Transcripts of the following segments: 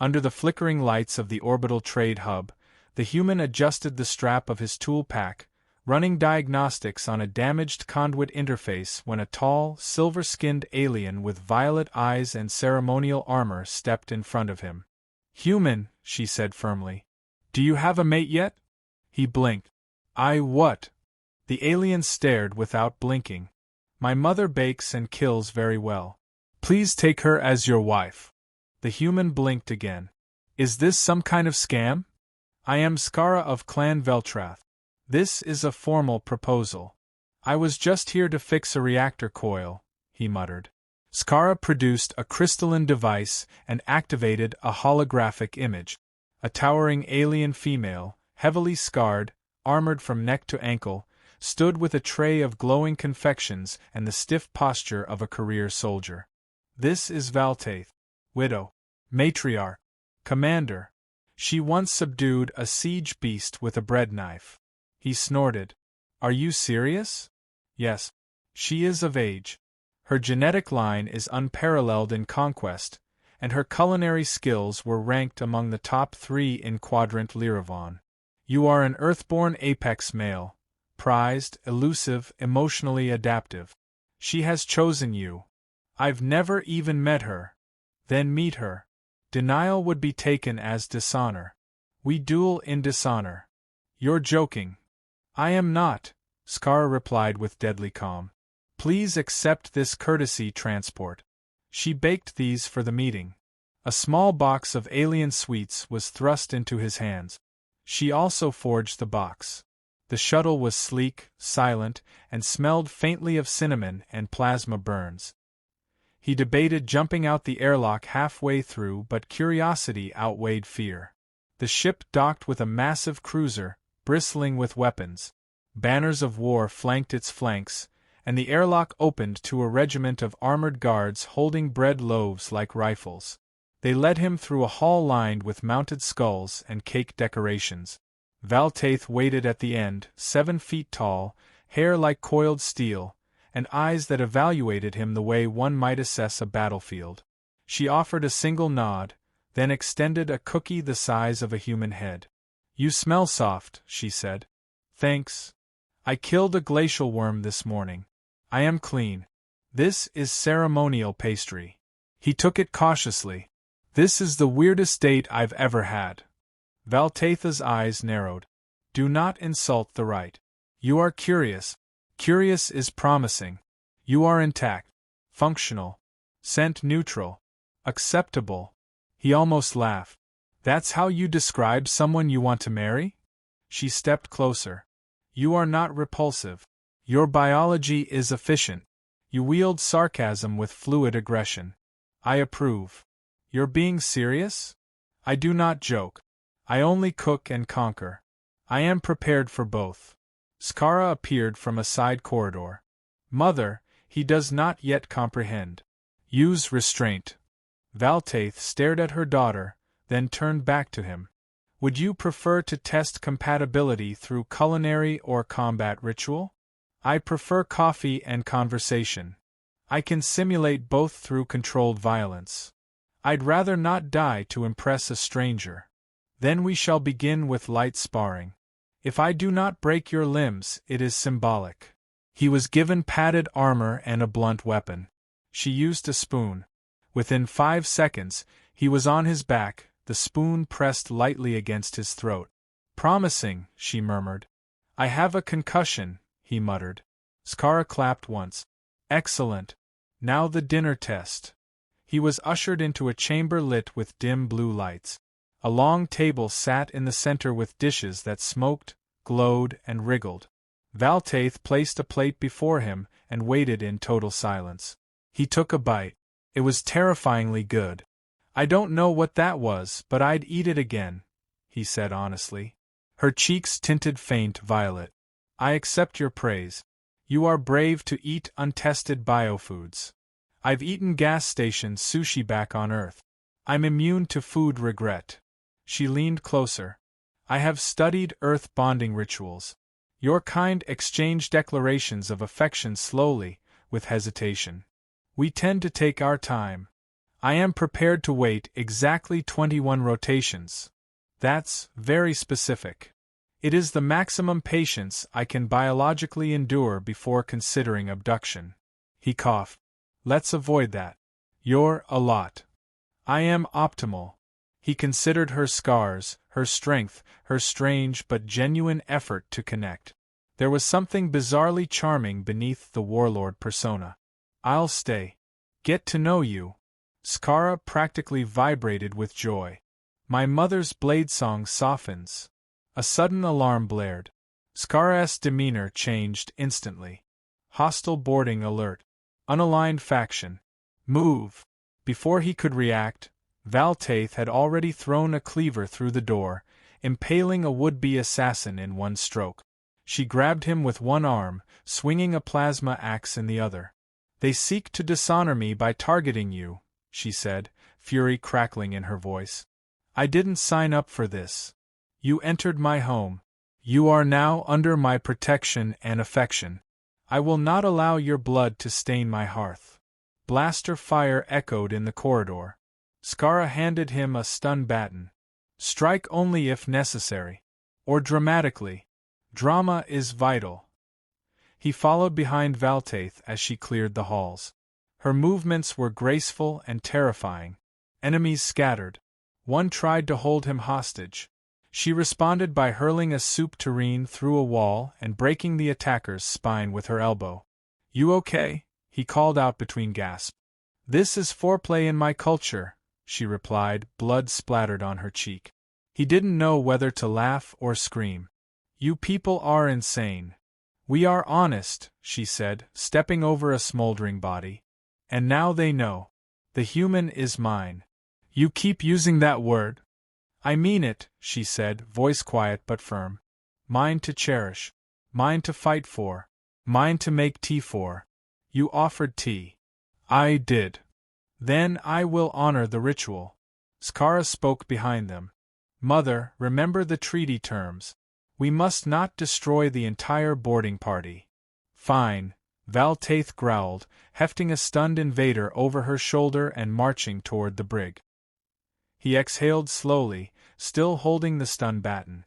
Under the flickering lights of the orbital trade hub, the human adjusted the strap of his tool pack, running diagnostics on a damaged conduit interface when a tall, silver-skinned alien with violet eyes and ceremonial armor stepped in front of him. "Human," she said firmly. "Do you have a mate yet?" He blinked. What?" The alien stared without blinking. "My mother bakes and kills very well. Please take her as your wife." The human blinked again. "Is this some kind of scam?" "I am Skara of Clan Veltrath. This is a formal proposal. I was just here to fix a reactor coil," he muttered. Skara produced a crystalline device and activated a holographic image. A towering alien female, heavily scarred, armored from neck to ankle, stood with a tray of glowing confections and the stiff posture of a career soldier. "This is Valtaith, widow, matriarch, commander. She once subdued a siege beast with a bread knife." He snorted. "Are you serious?" "Yes. She is of age. Her genetic line is unparalleled in conquest, and her culinary skills were ranked among the top 3 in Quadrant Lyravon. You are an Earthborn apex male, prized, elusive, emotionally adaptive. She has chosen you. I've never even met her. Then meet her. Denial would be taken as dishonor. We duel in dishonor." "You're joking." "I am not," Skara replied with deadly calm. "Please accept this courtesy transport." She baked these for the meeting. A small box of alien sweets was thrust into his hands. She also forged the box. The shuttle was sleek, silent, and smelled faintly of cinnamon and plasma burns. He debated jumping out the airlock halfway through, but curiosity outweighed fear. The ship docked with a massive cruiser, bristling with weapons. Banners of war flanked its flanks, and the airlock opened to a regiment of armored guards holding bread loaves like rifles. They led him through a hall lined with mounted skulls and cake decorations. Valtaith waited at the end, 7 feet tall, hair like coiled steel, and eyes that evaluated him the way one might assess a battlefield. She offered a single nod, then extended a cookie the size of a human head. "You smell soft," she said. "Thanks. I killed a glacial worm this morning. I am clean. This is ceremonial pastry." He took it cautiously. "This is the weirdest date I've ever had." Valtaith's eyes narrowed. "Do not insult the right. You are curious. Curious is promising. You are intact, functional, scent neutral, acceptable." He almost laughed. "That's how you describe someone you want to marry?" She stepped closer. "You are not repulsive. Your biology is efficient. You wield sarcasm with fluid aggression. I approve." "You're being serious?" "I do not joke. I only cook and conquer. I am prepared for both." Skara appeared from a side corridor. "Mother, he does not yet comprehend. Use restraint." Valtaith stared at her daughter, then turned back to him. "Would you prefer to test compatibility through culinary or combat ritual?" "I prefer coffee and conversation. I can simulate both through controlled violence. I'd rather not die to impress a stranger." "Then we shall begin with light sparring. If I do not break your limbs, it is symbolic." He was given padded armor and a blunt weapon. She used a spoon. Within 5 seconds, he was on his back, the spoon pressed lightly against his throat. "Promising," she murmured. "I have a concussion," he muttered. Skara clapped once. "Excellent. Now the dinner test." He was ushered into a chamber lit with dim blue lights. A long table sat in the center with dishes that smoked, glowed, and wriggled. Valtaith placed a plate before him and waited in total silence. He took a bite. It was terrifyingly good. "I don't know what that was, but I'd eat it again," he said honestly. Her cheeks tinted faint violet. "I accept your praise. You are brave to eat untested biofoods. I've eaten gas station sushi back on Earth. I'm immune to food regret." She leaned closer. "I have studied Earth bonding rituals. Your kind exchange declarations of affection slowly, with hesitation. We tend to take our time. I am prepared to wait exactly 21 rotations. That's very specific. It is the maximum patience I can biologically endure before considering abduction. He coughed. Let's avoid that. You're a lot. I am optimal. He considered her scars, her strength, her strange but genuine effort to connect. There was something bizarrely charming beneath the warlord persona. I'll stay. Get to know you. Skara practically vibrated with joy. My mother's blade song softens. A sudden alarm blared. Skara's demeanor changed instantly. Hostile boarding alert. Unaligned faction. Move. Before he could react, Valtaith had already thrown a cleaver through the door, impaling a would-be assassin in one stroke. She grabbed him with one arm, swinging a plasma axe in the other. They seek to dishonor me by targeting you, she said, fury crackling in her voice. I didn't sign up for this. You entered my home. You are now under my protection and affection. I will not allow your blood to stain my hearth. Blaster fire echoed in the corridor. Skara handed him a stun baton. Strike only if necessary. Or dramatically. Drama is vital. He followed behind Valtaith as she cleared the halls. Her movements were graceful and terrifying. Enemies scattered. One tried to hold him hostage. She responded by hurling a soup tureen through a wall and breaking the attacker's spine with her elbow. You okay? He called out between gasps. This is foreplay in my culture, she replied, blood splattered on her cheek. He didn't know whether to laugh or scream. You people are insane. We are honest, she said, stepping over a smoldering body. And now they know. The human is mine. You keep using that word. I mean it, she said, voice quiet but firm. Mine to cherish. Mine to fight for. Mine to make tea for. You offered tea. I did. Then I will honor the ritual. Skara spoke behind them. Mother, remember the treaty terms. We must not destroy the entire boarding party. Fine, Valtaith growled, hefting a stunned invader over her shoulder and marching toward the brig. He exhaled slowly, still holding the stun baton.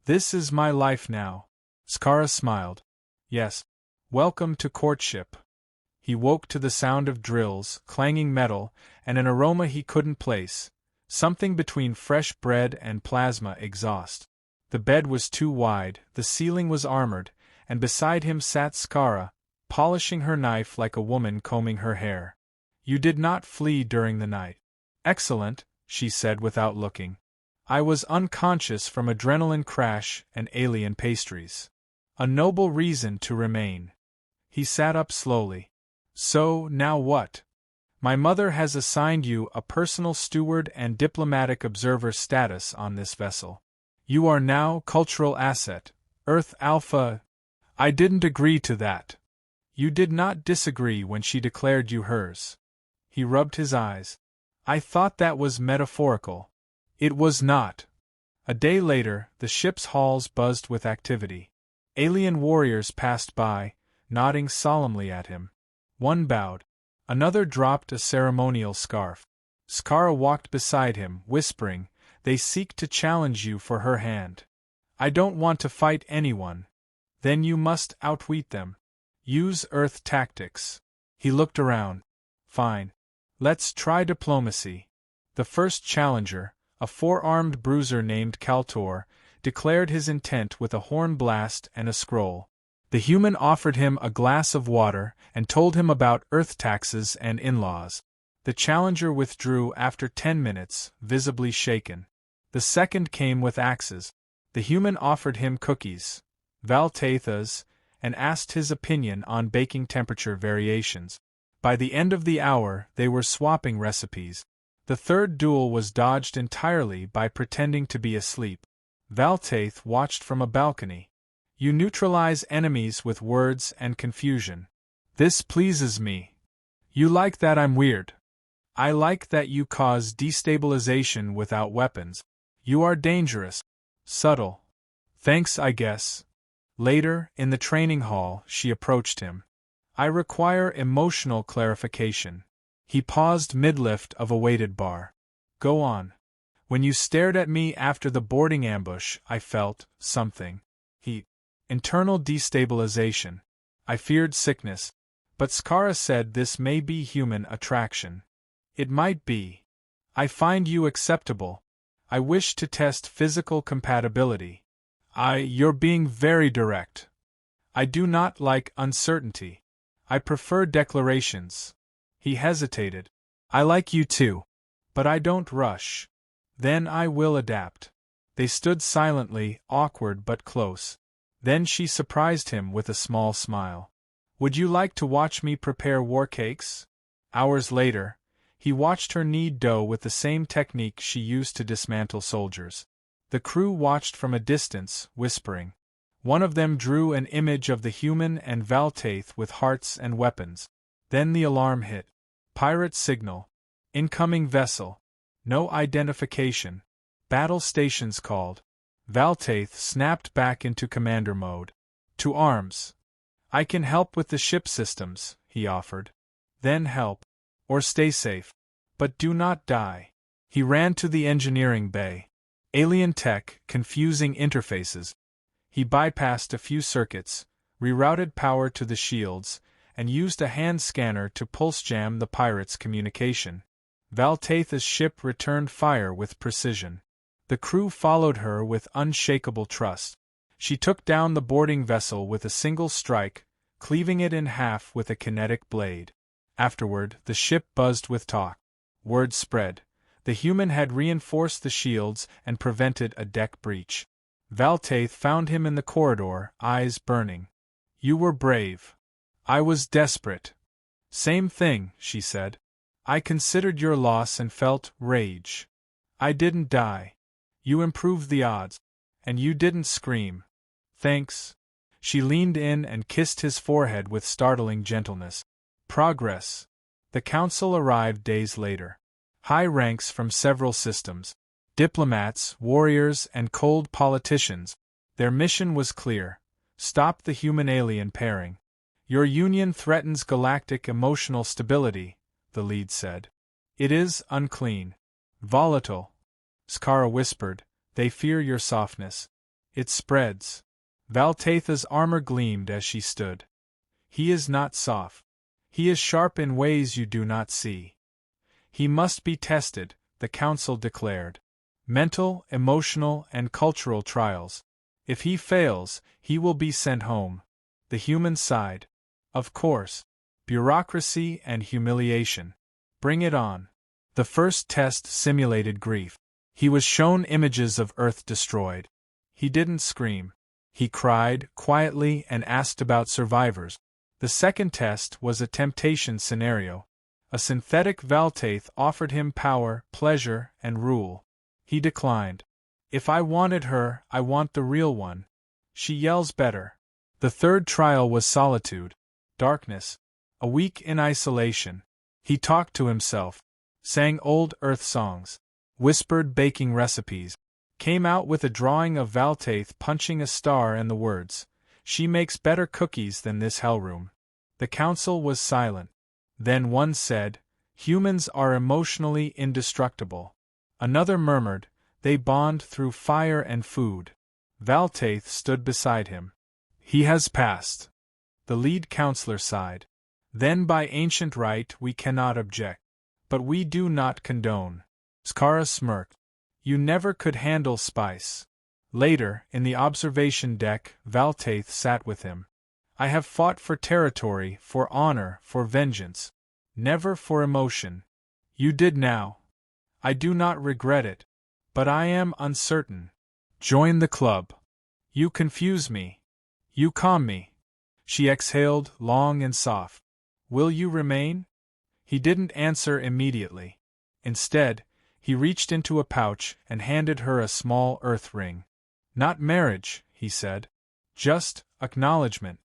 This is my life now. Skara smiled. Yes. Welcome to courtship. He woke to the sound of drills, clanging metal, and an aroma he couldn't place, something between fresh bread and plasma exhaust. The bed was too wide, the ceiling was armored, and beside him sat Skara, polishing her knife like a woman combing her hair. You did not flee during the night. Excellent, she said without looking. I was unconscious from adrenaline crash and alien pastries. A noble reason to remain. He sat up slowly. So, now what? My mother has assigned you a personal steward and diplomatic observer status on this vessel. You are now cultural asset, Earth Alpha. I didn't agree to that. You did not disagree when she declared you hers. He rubbed his eyes. I thought that was metaphorical. It was not. A day later, the ship's halls buzzed with activity. Alien warriors passed by, nodding solemnly at him. One bowed. Another dropped a ceremonial scarf. Skara walked beside him, whispering, They seek to challenge you for her hand. I don't want to fight anyone. Then you must outwit them. Use Earth tactics. He looked around. Fine. Let's try diplomacy. The first challenger, a four-armed bruiser named Kaltor, declared his intent with a horn blast and a scroll. The human offered him a glass of water and told him about Earth taxes and in-laws. The challenger withdrew after 10 minutes, visibly shaken. The second came with axes. The human offered him cookies, Valtaithas, and asked his opinion on baking temperature variations. By the end of the hour, they were swapping recipes. The third duel was dodged entirely by pretending to be asleep. Valtaith watched from a balcony. You neutralize enemies with words and confusion. This pleases me. You like that I'm weird. I like that you cause destabilization without weapons. You are dangerous. Subtle. Thanks, I guess. Later, in the training hall, she approached him. I require emotional clarification. He paused mid-lift of a weighted bar. Go on. When you stared at me after the boarding ambush, I felt something. Internal destabilization. I feared sickness. But Skara said this may be human attraction. It might be. I find you acceptable. I wish to test physical compatibility. You're being very direct. I do not like uncertainty. I prefer declarations. He hesitated. I like you too. But I don't rush. Then I will adapt. They stood silently, awkward but close. Then she surprised him with a small smile. Would you like to watch me prepare war cakes? Hours later, he watched her knead dough with the same technique she used to dismantle soldiers. The crew watched from a distance, whispering. One of them drew an image of the human and Valtaith with hearts and weapons. Then the alarm hit. Pirate signal. Incoming vessel. No identification. Battle stations called. Valtaith snapped back into commander mode. To arms. I can help with the ship systems, he offered. Then help. Or stay safe. But do not die. He ran to the engineering bay. Alien tech, confusing interfaces. He bypassed a few circuits, rerouted power to the shields, and used a hand scanner to pulse jam the pirates' communication. Valtaith's ship returned fire with precision. The crew followed her with unshakable trust. She took down the boarding vessel with a single strike, cleaving it in half with a kinetic blade. Afterward, the ship buzzed with talk. Word spread. The human had reinforced the shields and prevented a deck breach. Valtaith found him in the corridor, eyes burning. You were brave. I was desperate. Same thing, she said. I considered your loss and felt rage. I didn't die. You improved the odds. And you didn't scream. Thanks. She leaned in and kissed his forehead with startling gentleness. Progress. The council arrived days later. High ranks from several systems. Diplomats, warriors, and cold politicians. Their mission was clear. Stop the human-alien pairing. Your union threatens galactic emotional stability, the lead said. It is unclean. Volatile. Skara whispered, they fear your softness. It spreads. Valtaith's armor gleamed as she stood. He is not soft. He is sharp in ways you do not see. He must be tested, the council declared. Mental, emotional, and cultural trials. If he fails, he will be sent home. The human side. Of course. Bureaucracy and humiliation. Bring it on. The first test simulated grief. He was shown images of Earth destroyed. He didn't scream. He cried, quietly, and asked about survivors. The second test was a temptation scenario. A synthetic Valtaith offered him power, pleasure, and rule. He declined. If I wanted her, I want the real one. She yells better. The third trial was solitude. Darkness. A week in isolation. He talked to himself. Sang old Earth songs. Whispered baking recipes. Came out with a drawing of Valtaith punching a star and the words, "She makes better cookies than this hellroom." The council was silent. Then one said, "Humans are emotionally indestructible." Another murmured, "They bond through fire and food." Valtaith stood beside him. "He has passed." The lead counselor sighed. "Then by ancient right we cannot object. But we do not condone." Skara smirked. "You never could handle spice." Later, in the observation deck, Valtaith sat with him. "I have fought for territory, for honor, for vengeance. Never for emotion. You did now. I do not regret it. But I am uncertain. Join the club. You confuse me. You calm me." She exhaled, long and soft. "Will you remain?" He didn't answer immediately. Instead, he reached into a pouch and handed her a small earth ring. "Not marriage," he said. "Just acknowledgement.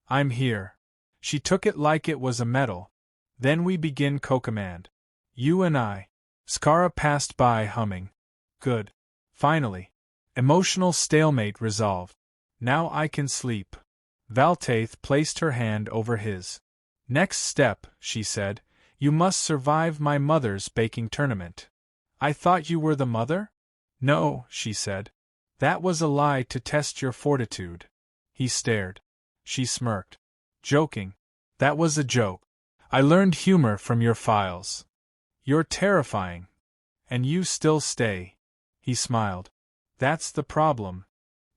I'm here." She took it like it was a medal. "Then we begin co-command. You and I." Skara passed by humming. "Good. Finally. Emotional stalemate resolved. Now I can sleep." Valtaith placed her hand over his. "Next step," she said, You must survive my mother's baking tournament. I thought you were the mother? No, she said. That was a lie to test your fortitude. He stared. She smirked. Joking. That was a joke. I learned humor from your files. You're terrifying. And you still stay. He smiled. That's the problem.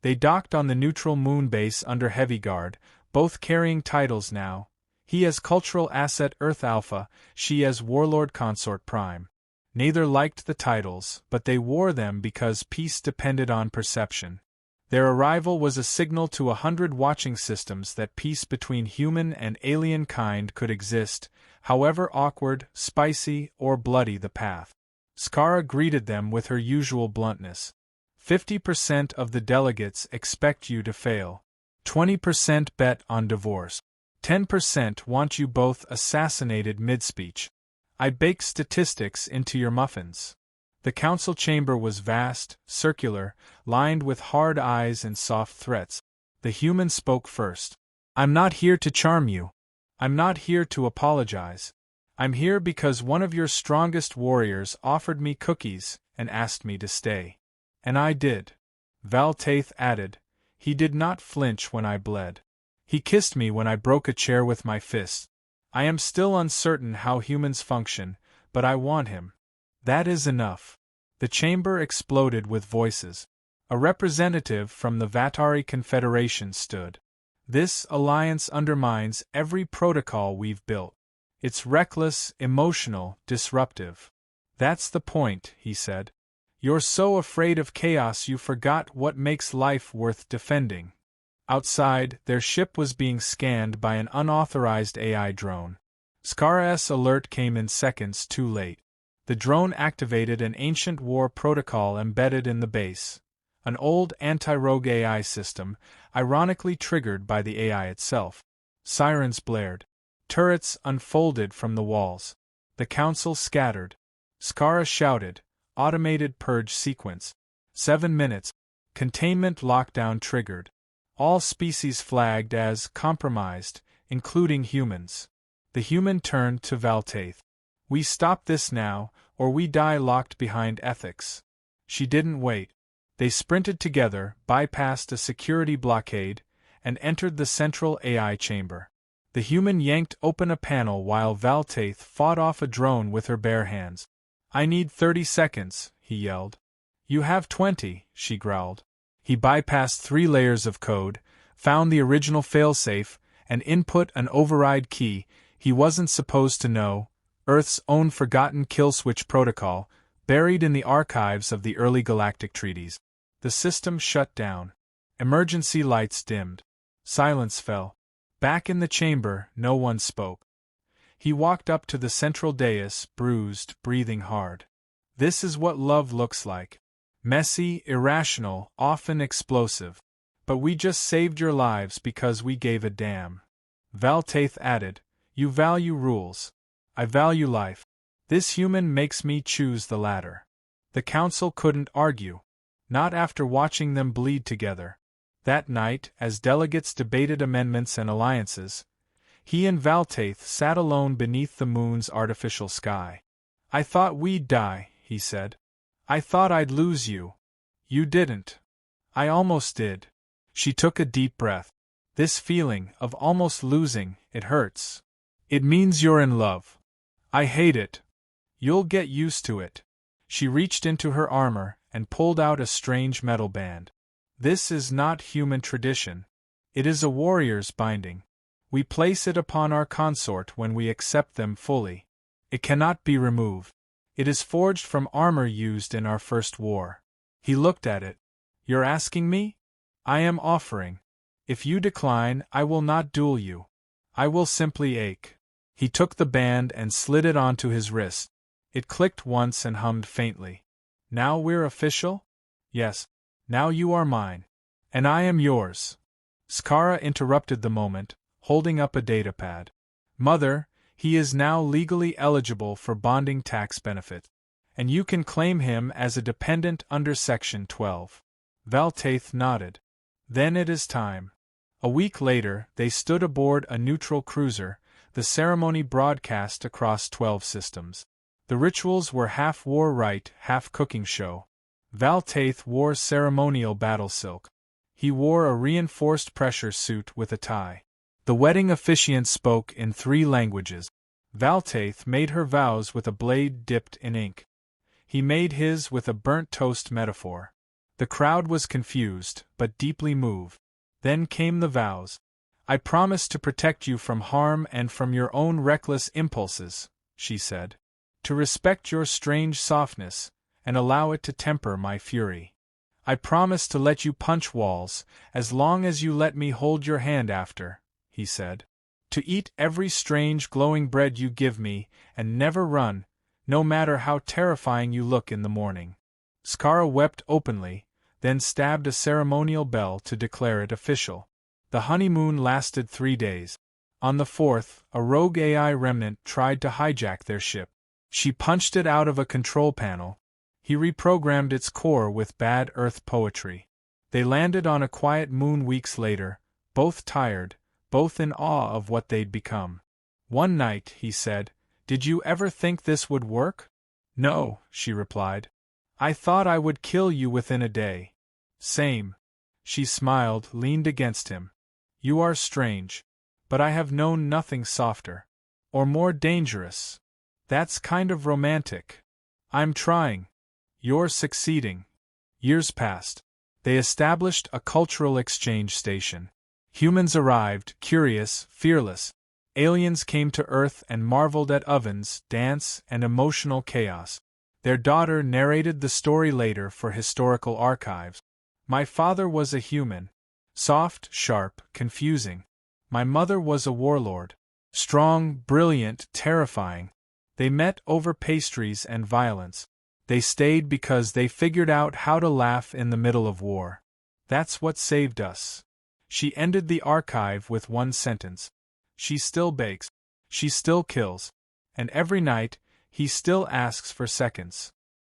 They docked on the neutral moon base under heavy guard, both carrying titles now. He as Cultural Asset Earth Alpha, she as Warlord Consort Prime. Neither liked the titles, but they wore them because peace depended on perception. Their arrival was a signal to 100 watching systems that peace between human and alien kind could exist, however awkward, spicy, or bloody the path. Skara greeted them with her usual bluntness. 50% of the delegates expect you to fail. 20% bet on divorce. 10% want you both assassinated mid-speech. I bake statistics into your muffins. The council chamber was vast, circular, lined with hard eyes and soft threats. The human spoke first. I'm not here to charm you. I'm not here to apologize. I'm here because one of your strongest warriors offered me cookies and asked me to stay. And I did. Valtaith added. He did not flinch when I bled. He kissed me when I broke a chair with my fist. I am still uncertain how humans function, but I want him. That is enough. The chamber exploded with voices. A representative from the Vatari Confederation stood. This alliance undermines every protocol we've built. It's reckless, emotional, disruptive. That's the point, he said. You're so afraid of chaos you forgot what makes life worth defending. Outside, their ship was being scanned by an unauthorized AI drone. Skara's alert came in seconds too late. The drone activated an ancient war protocol embedded in the base. An old anti-rogue AI system, ironically triggered by the AI itself. Sirens blared. Turrets unfolded from the walls. The council scattered. Skara shouted, automated purge sequence. 7 minutes. Containment lockdown triggered. All species flagged as compromised, including humans. The human turned to Valtaith. We stop this now, or we die locked behind ethics. She didn't wait. They sprinted together, bypassed a security blockade, and entered the central AI chamber. The human yanked open a panel while Valtaith fought off a drone with her bare hands. I need 30 seconds, he yelled. You have 20, she growled. He bypassed 3 layers of code, found the original failsafe, and input an override key he wasn't supposed to know, Earth's own forgotten kill-switch protocol, buried in the archives of the early galactic treaties. The system shut down. Emergency lights dimmed. Silence fell. Back in the chamber, no one spoke. He walked up to the central dais, bruised, breathing hard. This is what love looks like. Messy, irrational, often explosive. But we just saved your lives because we gave a damn. Valtaith added, You value rules. I value life. This human makes me choose the latter. The council couldn't argue. Not after watching them bleed together. That night, as delegates debated amendments and alliances, he and Valtaith sat alone beneath the moon's artificial sky. I thought we'd die, he said. I thought I'd lose you. You didn't. I almost did. She took a deep breath. This feeling of almost losing, it hurts. It means you're in love. I hate it. You'll get used to it. She reached into her armor and pulled out a strange metal band. This is not human tradition. It is a warrior's binding. We place it upon our consort when we accept them fully. It cannot be removed. It is forged from armor used in our first war. He looked at it. You're asking me? I am offering. If you decline, I will not duel you. I will simply ache. He took the band and slid it onto his wrist. It clicked once and hummed faintly. Now we're official? Yes. Now you are mine. And I am yours. Skara interrupted the moment, holding up a datapad. Mother, he is now legally eligible for bonding tax benefit. And you can claim him as a dependent under Section 12. Valtaith nodded. Then it is time. A week later, they stood aboard a neutral cruiser, the ceremony broadcast across 12 systems. The rituals were half war rite, half cooking show. Valtaith wore ceremonial battle silk. He wore a reinforced pressure suit with a tie. The wedding officiant spoke in 3 languages. Valtaith made her vows with a blade dipped in ink. He made his with a burnt toast metaphor. The crowd was confused, but deeply moved. Then came the vows. I promise to protect you from harm and from your own reckless impulses, she said. To respect your strange softness, and allow it to temper my fury. I promise to let you punch walls, as long as you let me hold your hand after, he said. To eat every strange glowing bread you give me, and never run, no matter how terrifying you look in the morning. Skara wept openly, then stabbed a ceremonial bell to declare it official. The honeymoon lasted 3 days. On the 4th, a rogue AI remnant tried to hijack their ship. She punched it out of a control panel. He reprogrammed its core with bad Earth poetry. They landed on a quiet moon weeks later, both tired, both in awe of what they'd become. One night, he said, "Did you ever think this would work?" "No," she replied. "I thought I would kill you within a day." "Same." She smiled, leaned against him. "You are strange. But I have known nothing softer. Or more dangerous. That's kind of romantic. I'm trying. You're succeeding." Years passed. They established a cultural exchange station. Humans arrived, curious, fearless. Aliens came to Earth and marveled at ovens, dance, and emotional chaos. Their daughter narrated the story later for historical archives. My father was a human. Soft, sharp, confusing. My mother was a warlord. Strong, brilliant, terrifying. They met over pastries and violence. They stayed because they figured out how to laugh in the middle of war. That's what saved us. She ended the archive with one sentence. She still bakes. She still kills. And every night, he still asks for seconds.